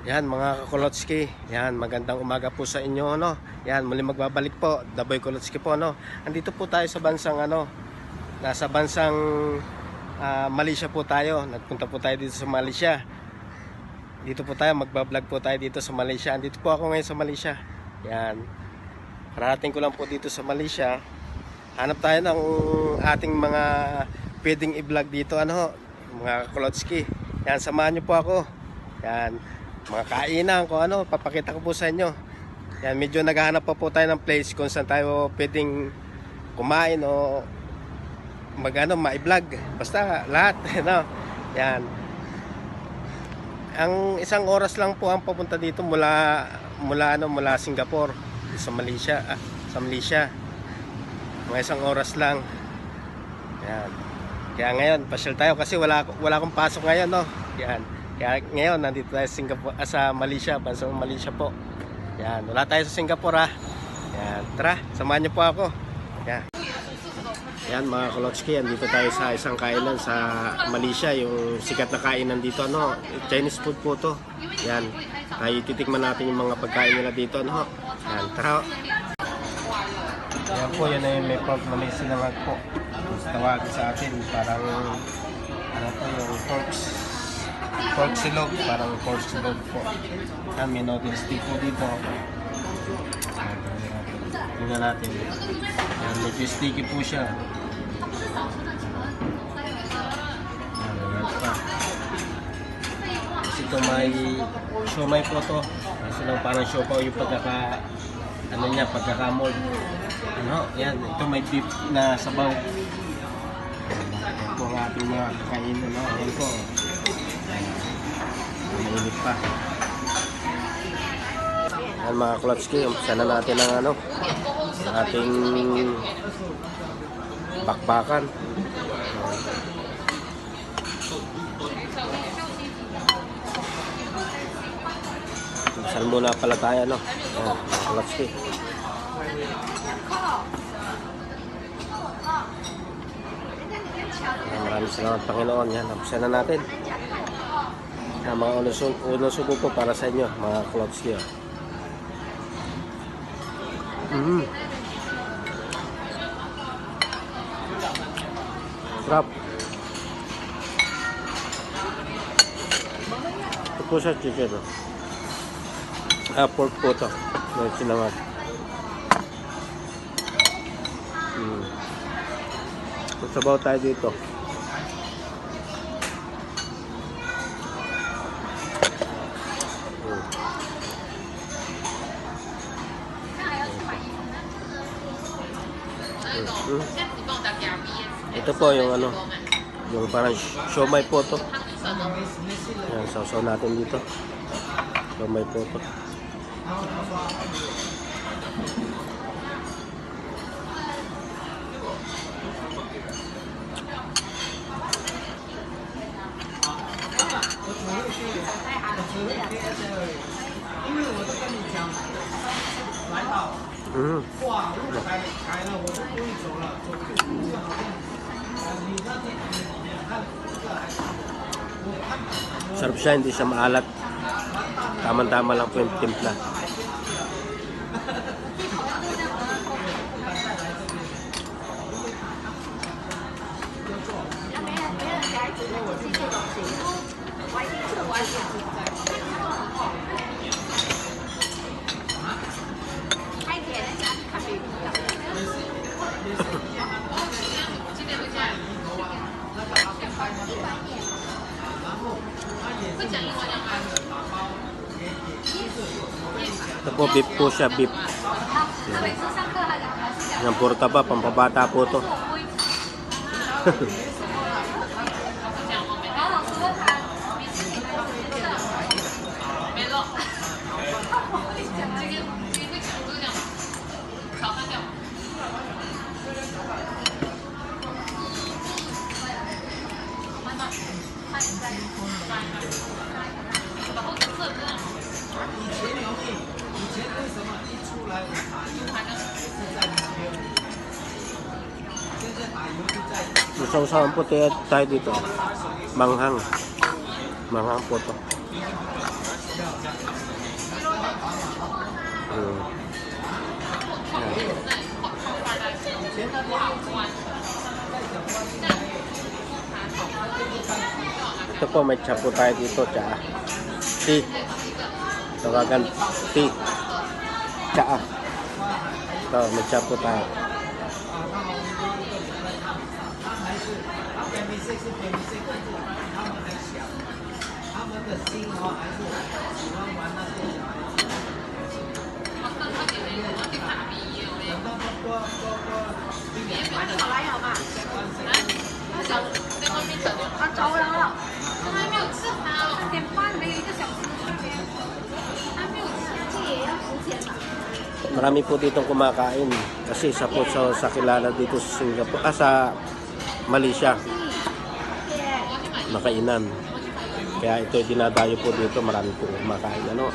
Yan mga Kakolotski, yan magandang umaga po sa inyo, no. Yan muli magbabalik po, The Boy Kolotski po, no. Andito po tayo sa bansang nasa bansang Malaysia po tayo. Nagpunta po tayo dito sa Malaysia. Dito po tayo, magba-vlog po tayo dito sa Malaysia. Andito po ako ngayon sa Malaysia. Yan. Karating ko lang po dito sa Malaysia. Hanap tayo ng ating mga pwedeng i-vlog dito, mga Kakolotski. Yan, samahan niyo po ako. Yan. Mga kainan ko papakita ko po sa inyo. Yan, medyo naghahanap pa po tayo ng place kung saan tayo pwedeng kumain o ma-vlog. Basta lahat, Yan. Ang isang oras lang po ang papunta dito mula Singapore sa Malaysia, sa Malaysia. Mga isang oras lang. Yan. Kaya ngayon, pasyal tayo kasi wala akong pasok ngayon, no. Yan. Kaya ngayon nandito tayo sa Singapore, sa Malaysia, bansang Malaysia po. Yan, wala tayo sa Singapore Yan, tara, samahan niyo po ako. Yan. Yan mga Kolotski, andito tayo sa isang kainan sa Malaysia, yung sikat na kainan dito, Chinese food po to. Yan, ay titikman natin yung mga pagkain nila dito, Yan, tara. Yan po, yan ay may pork na may sinangag po. Tawag sa atin, parang yung pork silog, parang pork silog po. Yan, may noodle stick po dito. Tingnan natin. Yan, medyo sticky po siya. Yan pa. Kasi ito may siomay po to. Kasi lang parang siopaw yung pagkakamol. Yan, ito may beef na sabaw. Yan po ang ating mga kakainin, Yan po. Mainit pa. Yan mga Kolotski, umpisa na natin ang ating bakbakan. Umpisa muna pala tayo, Yan, mga Kolotski. Maraming salamat Panginoon. Yan, umpisa na natin. Mga unang subo po para sa inyo, mga Kolotski. Sarap. Ito po sa chicken. Pork po ito. May sinangag. Sabaw tayo dito. Ito po yung yung parang siomay po to. Yan, sausaw natin dito. Siomay po to. Sarap siya, hindi siya maalat. Tama-tama lang po yung timpla. Ito po, beef po siya, beef. Yan, puro taba, pampabata po to. Sausawan po tayo dito. Manghang po to. Mm. Yan. Ito po, may tsa po tayo dito, tsa. Tea. Tawagan tea. Tsa. Ito, may tsa po tayo. Marami po ditong kumakain kasi isa po sa kilala dito sa Singapore, sa Malaysia na kainan. Kaya ito dinadayo po dito, marami po kumakain ano.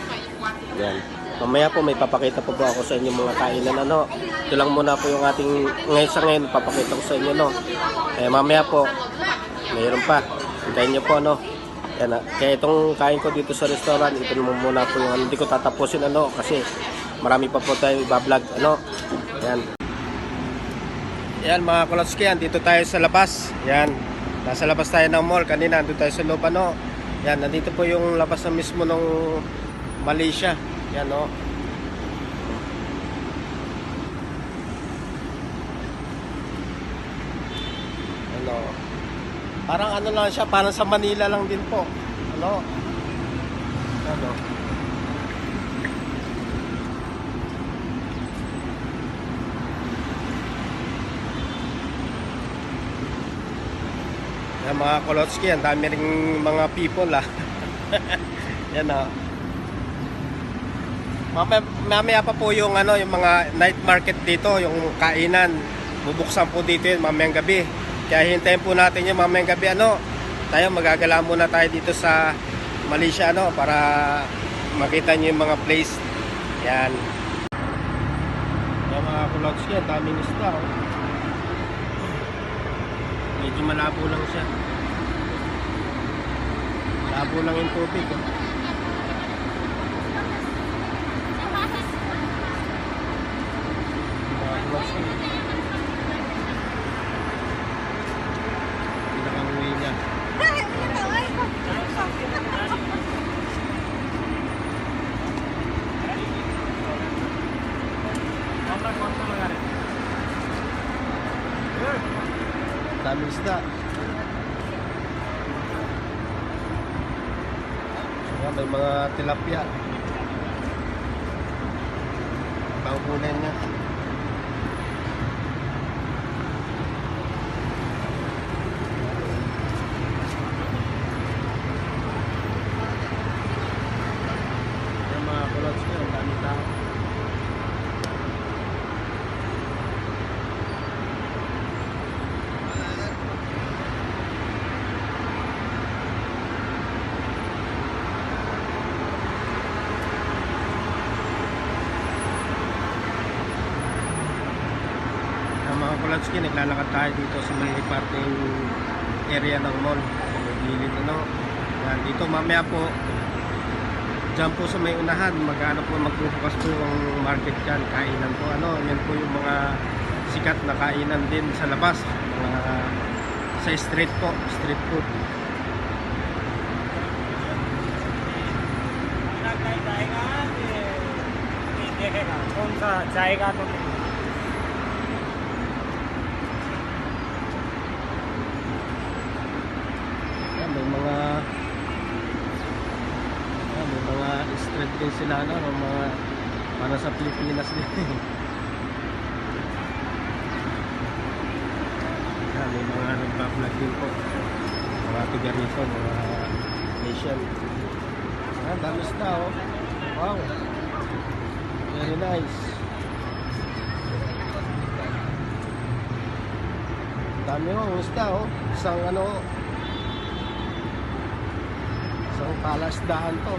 Yan. Mamaya po may papakita po ako sa inyo mga kainan ano. Ito lang muna po yung ating ngayon papakita ko sa inyo no. Mamaya po mayroon pa. Hintayin niyo po no. Yan, kaya itong kain ko dito sa restaurant, ito muna po yung hindi ko tatapusin ano kasi marami pa po tayo i-vlog ano. Yan. Yan mga Kolotski, dito tayo sa labas. Yan. Nasa labas tayo ng mall kanina, nandito tayo sa loob ano. Yan, nandito po yung labas na mismo ng Malaysia. Yan no. Ano. Parang ano lang siya, parang sa Manila lang din po. Ano? Ano? Yan mga Kolotski, ang dami ring mga people Yan o. Mamaya pa po yung ano, yung mga night market dito, yung kainan. Bubuksan po dito yun mamayang gabi. Kaya hintayin po natin yung mamayang gabi ano. Tayo magagala muna tayo dito sa Malaysia ano para makita niyo yung mga place. Yan. Yan mga Kolotski, ang daming isda oh. Medyo malabo lang siya. Malabo lang yung tubig oh. Mga Kolotski. Pinakang-uwi niya. Daming isda. So, may mga tilapia. Paupunan niya. Yung mga Kolotski, ang daming tao. Mga Kolotski, naglalakad tayo dito sa may parting area ng mall sa may gilid ano. Yan, dito mamaya po dyan po sa may unahan magano po magbubukas po yung market dyan, kainan po ano. Yan po yung mga sikat na kainan din sa labas, mga sa street po, street food. May mga street din sila no, mga para sa Pilipinas din. Yan, may mga nagpa-vlog din po, mga tigarito, mga Asian. Dami isda oh. Wow, very nice. Dami oh isda oh. Isang ano, isang palasdaan to.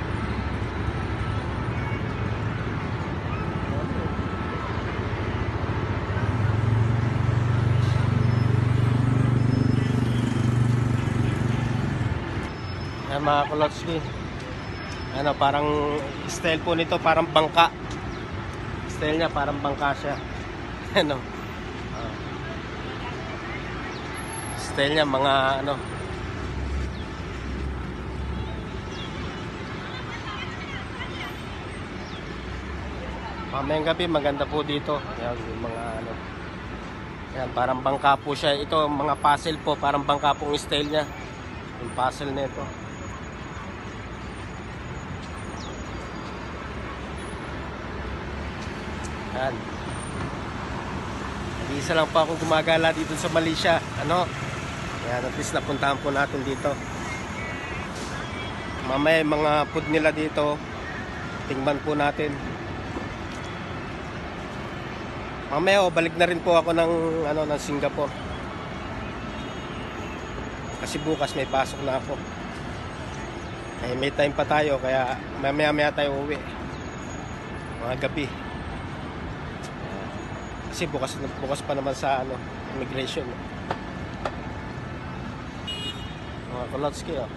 Yan mga Kolotski, ano, parang style po nito, parang bangka. style niya parang bangka siya. Ano? Style niya mga ano. Mamayang gabi maganda po dito. Yan yung mga ano. Yan parang bangka po siya. Ito mga puzzle po, parang bangka pong style niya. Yung puzzle nito. Yan. Isa lang po ako gumagala dito sa Malaysia. Ano? Yan, at least napuntahan po natin dito. Mamaya mga food nila dito, tingnan po natin. Mamaya balik na rin po ako ng ano ng Singapore. Kasi bukas may pasok na ako. Eh, may time pa tayo kaya mamaya tayo uwi. Mga gabi. Kasi bukas pa naman sa ano, immigration. Mga Kolotski, oh.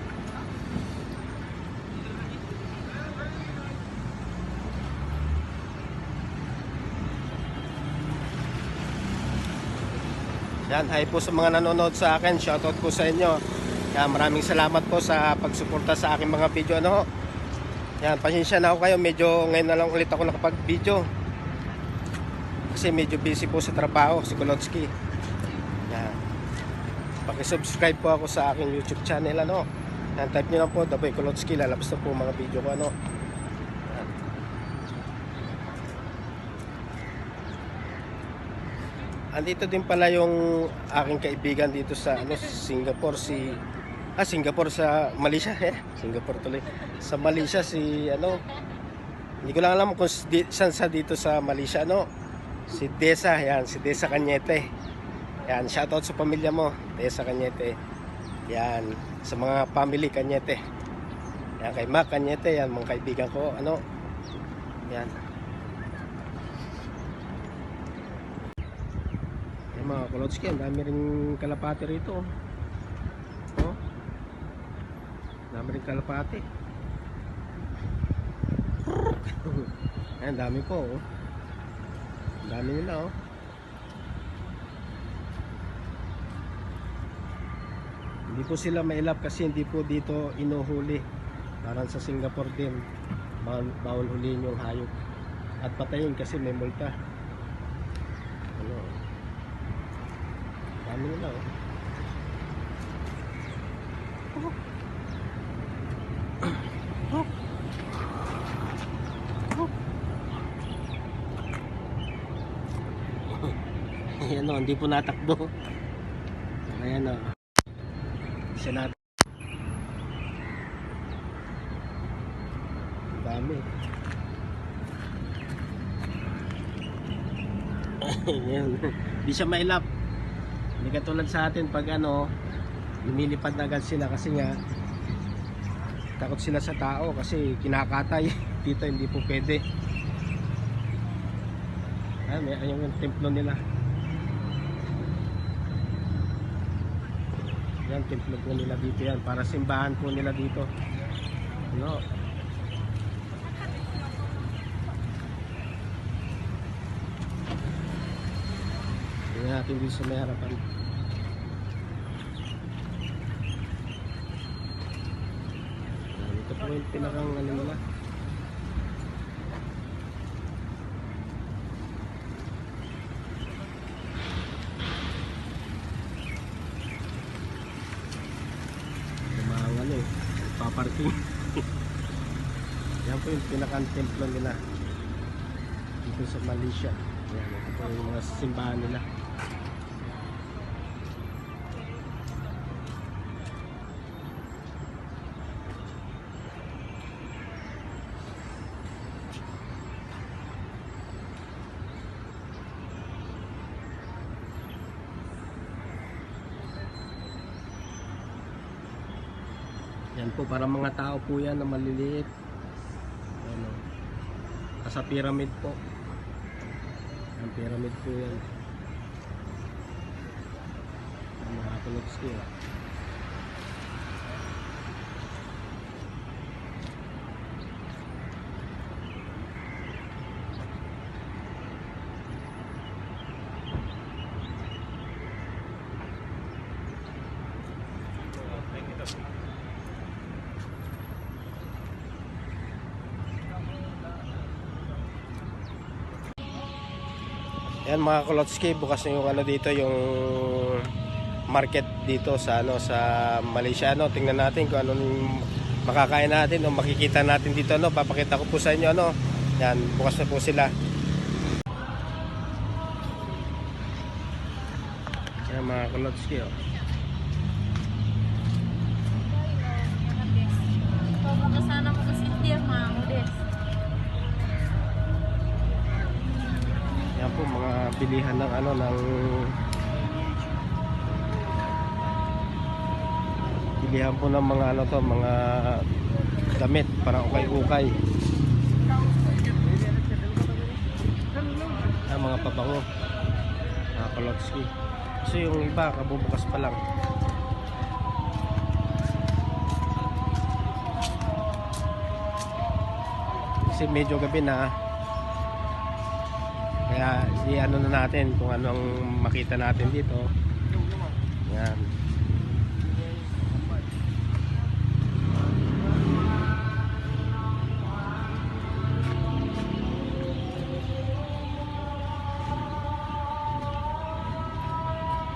Yan, hi po sa mga nanonood sa akin. Shoutout po sa inyo. Yan, maraming salamat po sa pagsuporta sa aking mga video. Ano? Yan, pasensya na ako kayo. Medyo ngayon na lang ulit ako nakapag-video. Kasi medyo busy po sa trabaho, si Kolotski. Yan. Paki-subscribe po ako sa aking YouTube channel, ano. Yan, type niyo lang po, Daboy Kolotski, lalabas na po mga video ko, ano. Yan. Andito din pala yung aking kaibigan dito sa ano, Singapore, Singapore sa Malaysia, Singapore tuloy. Sa Malaysia si ano, hindi ko lang alam kung saan sa dito sa Malaysia, ano. Si Desa, yan, si Desa Cañete. Yan, shoutout sa pamilya mo, Desa Cañete. Yan, sa mga family Cañete. Yan, kay Mac Cañete, yan, mga kaibigan ko, ano. Yan. Yan mga Kolotski, ang dami rin kalapati rito. Oh. Dami rin kalapati. Yan, dami po, oh. Dami nila, oh. Hindi po sila mailap kasi hindi po dito inuhuli. Parang sa Singapore din, bawal huliin yung hayop at patayin kasi may multa. Ano? Dami nila, oh. Ayan, o, hindi po natakbo. Ayan, o. Isa natin. Dami. Ayan. Hindi siya mailap. Hindi katulad sa atin pag ano, lumilipad na agad sila kasi nga takot sila sa tao kasi kinakatay. Dito hindi po pwede. Ayan, may yung templo nila. Yan, templo po nila dito yan. Para simbahan po nila dito. Ano? Tingnan natin dito sa may harapan. Ito po yung pinakang ano nila. Paparking. Yan po yung pinakang templo nila dito sa Malaysia. Yan, ito po yung mga simbahan nila. Yan po, para mga tao po yan na maliliit. Ano, sa pyramid po. Ang pyramid po yan. Ang mga Kolotski. Yan mga Kulotski, bukas na yung ano dito, yung market dito sa ano sa Malaysia, no. Tingnan natin kung anong makakain natin o makikita natin dito, no. Papakita ko po sa inyo, no. Yan, bukas na po sila. Yan mga Kulotski, oh. Sana mo kasi dia mau des. Yan po mga bilihan ng ano ng bilihan po ng mga ano to, mga damit para ukay-ukay. Mga pabango, mga Kulotski. Kasi yung iba kabubukas pa lang. Kasi medyo gabi na, kaya i-ano na natin kung anong makita natin dito. Yan.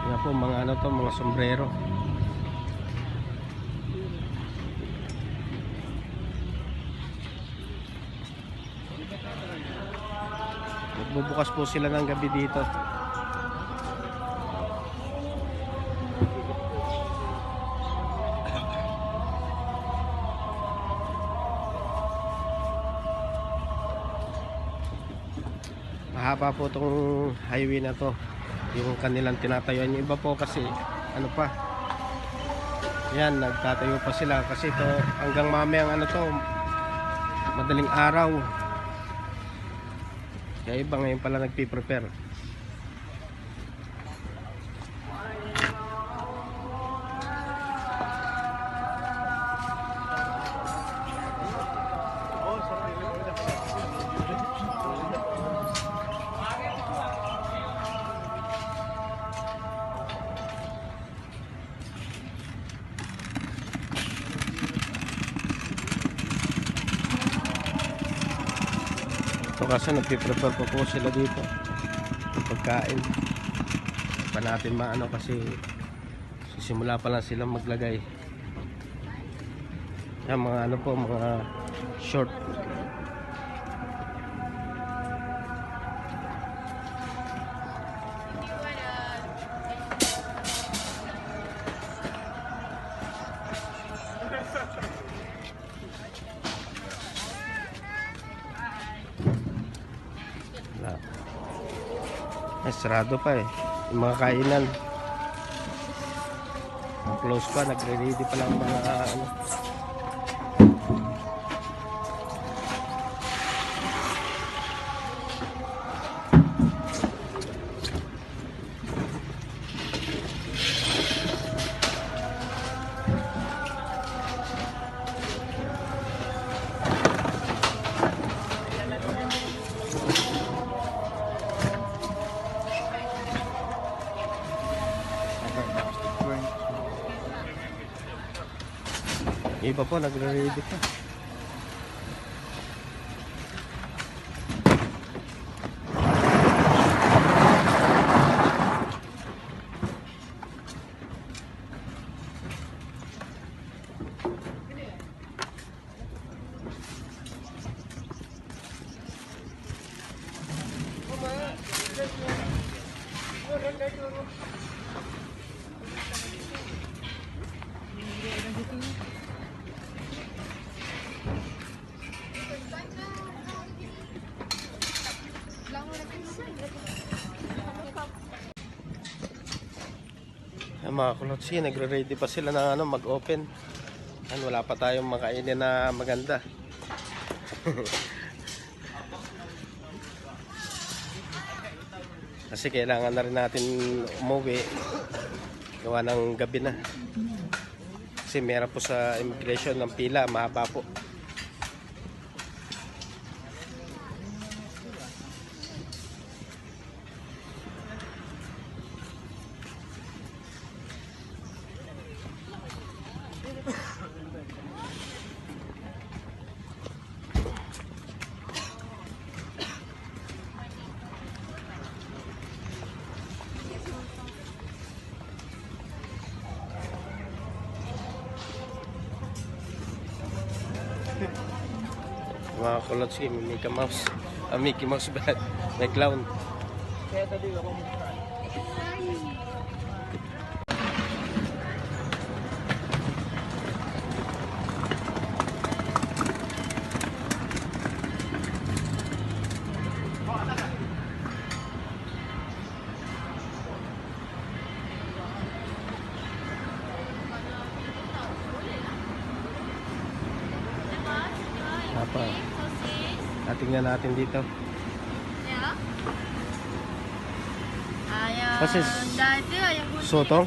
Yan po mga ano to, mga sombrero. Bubukas po sila ng gabi dito. Mahaba po itong highway na to, yung kanilang tinatayuan. Yung iba po kasi ano pa, yan, nagtatayo pa sila kasi to hanggang mamayang ano to, madaling araw. Kaya iba ngayon pala nagpi-prepare. Kasi nagpiprepare pa po sila dito ng pagkain pa natin maano, kasi sisimula pa lang silang maglagay. Yan mga ano po, mga short. Sarado pa eh yung mga kainan, close pa, nagre-ready pa lang mga ano. Iba po nagre-ready pa. Ang mga Kulotski, nagre-ready pa sila ng ano, mag-open. Wala pa tayong makainin na maganda. Kasi kailangan na rin natin umuwi, gawa ng gabi na. Kasi meron po sa immigration ng pila, mahaba po. Mga Kolotski, may Mickey Mouse. Mickey Mouse ba? May clown. Apa? Tingnan natin dito. Ya. Ayam Sosis. dada, ayam kuning. Sotong?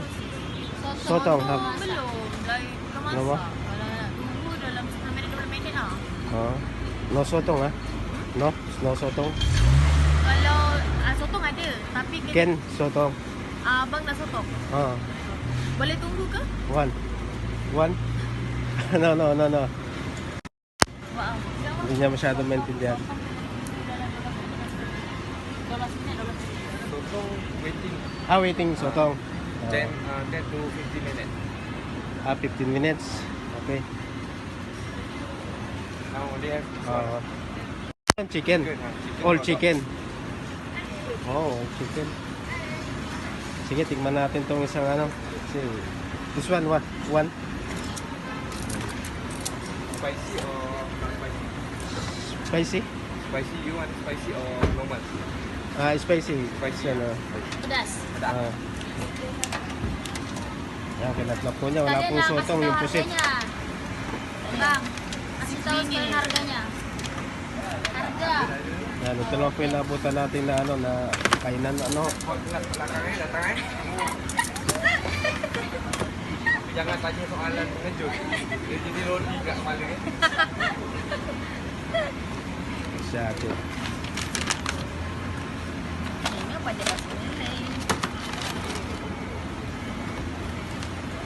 Sotong, tu hap. belum. Lagi belum masak. Kenapa? Kalau nak tunggu dalam 10 minit 20 minit lah. Oh. No sotong ha? No? No sotong? Kalau sotong ada, tapi Ken sotong. abang nak sotong. Oh. Boleh tunggu ke? One. One? No. Wow. Hindi niya masyado maintindihan. 12 minit, 12 minit. Sotong waiting Waiting sotong. 10 to 15 minutes. 15 minutes. Okay. Now only have Chicken. chicken. All chicken. Oh, all chicken. Sige, tingnan natin tong isang ano. This one, what? One? Spicy or not spicy? Spicy? Spicy, you want spicy or normal? Spicy. Spicy. Ano? Pedas. Ah. Yan, kinatlap po niya. Wala Tadi pong lah, sotong, kasih yung tahu pusit. harganya. Bang, kasih tahu sekarang harganya. Harga. Yan, ito lang po yung nabutan natin na ano, na kainan, ano. Belakangnya datang Jangan tanya soalan mengejut. Dia jadi rodi kat kepala ni. Sa atin. Ini pada rasa nilai.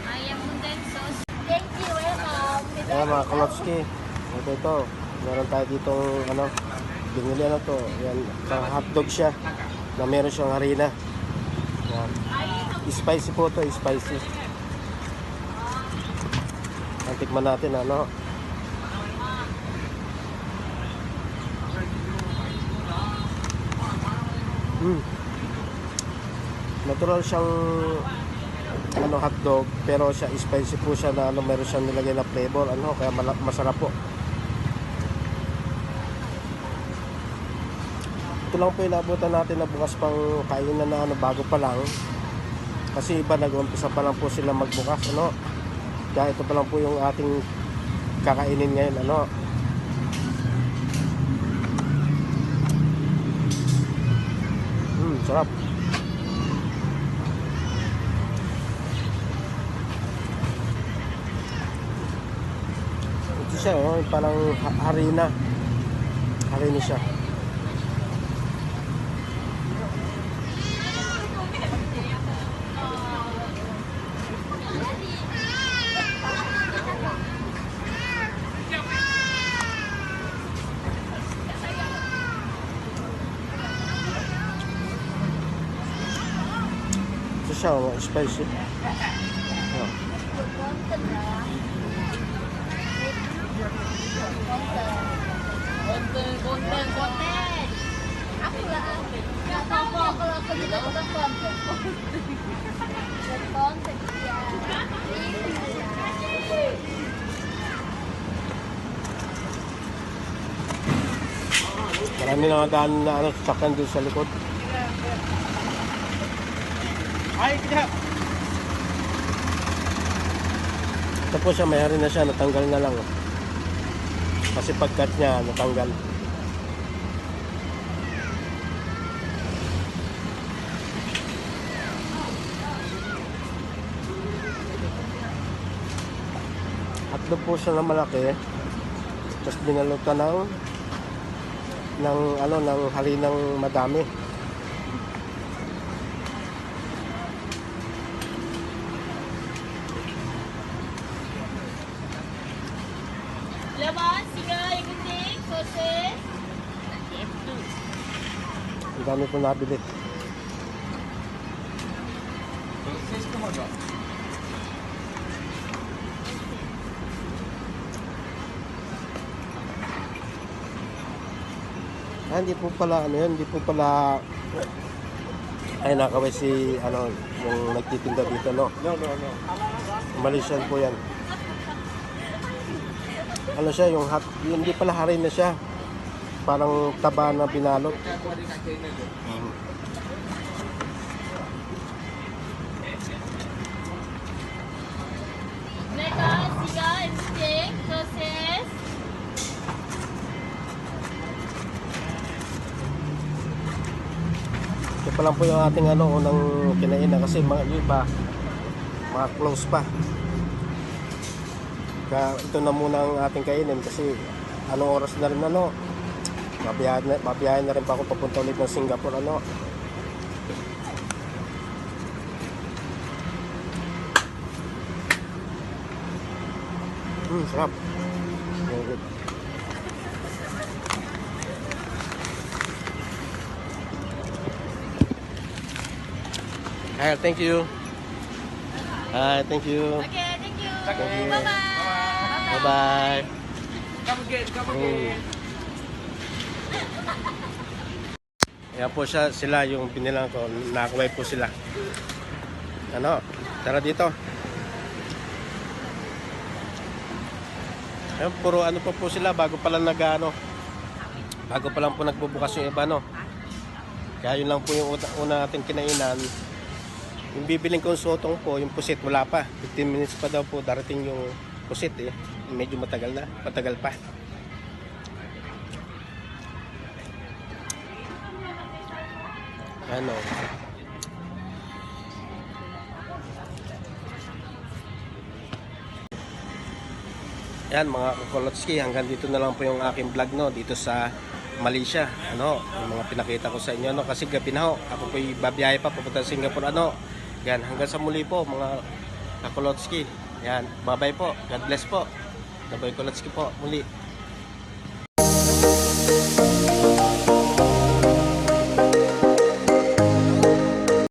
Ayam undang sos. Thank you, welcome. Ayan mga Kolotski. Ito. Meron tayo ditong ano, binili ano to. Yan, pang hotdog siya. Na meron siyang harina. Yan. Spicy po to, spicy. Tikman natin ano. Natural siyang ano hotdog pero siya spicy po siya na ano, meron siyang nilagay na flavor ano kaya masarap po. Ito lang po inabutan natin na bukas pang kainan na ano bago pa lang. Kasi iba nag-umpisa pa lang po sila magbukas ano. Kaya ito pa lang po yung ating kakainin ngayon ano. Sarap. Ito siya oh, parang harina. Harina siya. Ito siya, oh, spicy. Oh. Konten. Aku lah. Gak tahu kalau aku juga bukan konten. Konten ya. Marami na daan na ano, sasakyan doon sa likod. Ay, kaya! Ito po siya, may harina siya, natanggal na lang. Oh. Kasi pagkat niya, natanggal. Hotdog po siya na malaki. Tapos dinalutan ng ano, ng harinang madami. Lepas, tiga yang penting, sosis. Ang dami po nabili. Sosis ke hotdog? Hindi po pala ano yun, hindi po pala ay nakaway si ano yung nagtitinda dito, no. No, no, no. Malaysian po yan. Ano siya, yung hot, hindi pala harin na siya. Parang taba na binalot. Kaya din kay China doon. Lettuce, siga, steak, sauces. Ito pa lang po yung ating ano, unang kinainan kasi mga yung iba, mga close pa. Kaya ito na muna ang ating kainin kasi anong oras na rin ano, mabiyahin na rin pa ako papunta ulit ng Singapore ano. Sarap. Very good. Hi, thank you. Hi, thank you. Okay, thank you. Thank you. Bye-bye. Bye-bye. Come again, come again. Ayan po sila yung pinilang ko. Nakakuway po sila. Ano? Tara dito. Ayan, puro ano pa po sila. Bago pa lang bago pa lang po nagbubukas yung iba, no? Kaya yun lang po yung una natin kinainan. Yung bibiling kong sotong po, yung pusit, wala pa. 15 minutes pa daw po darating yung pusit eh. Medyo matagal pa. Ano? Yan mga Kukolotski, hanggang dito na lang po yung aking vlog, no, dito sa Malaysia. Ano, yung mga pinakita ko sa inyo, no, kasi gabi na ho. Ako po babiyahe pa pupunta sa Singapore, ano. Yan, hanggang sa muli po mga Kukolotski. Yan, bye-bye po. God bless po. Daboy Kukolotski po muli.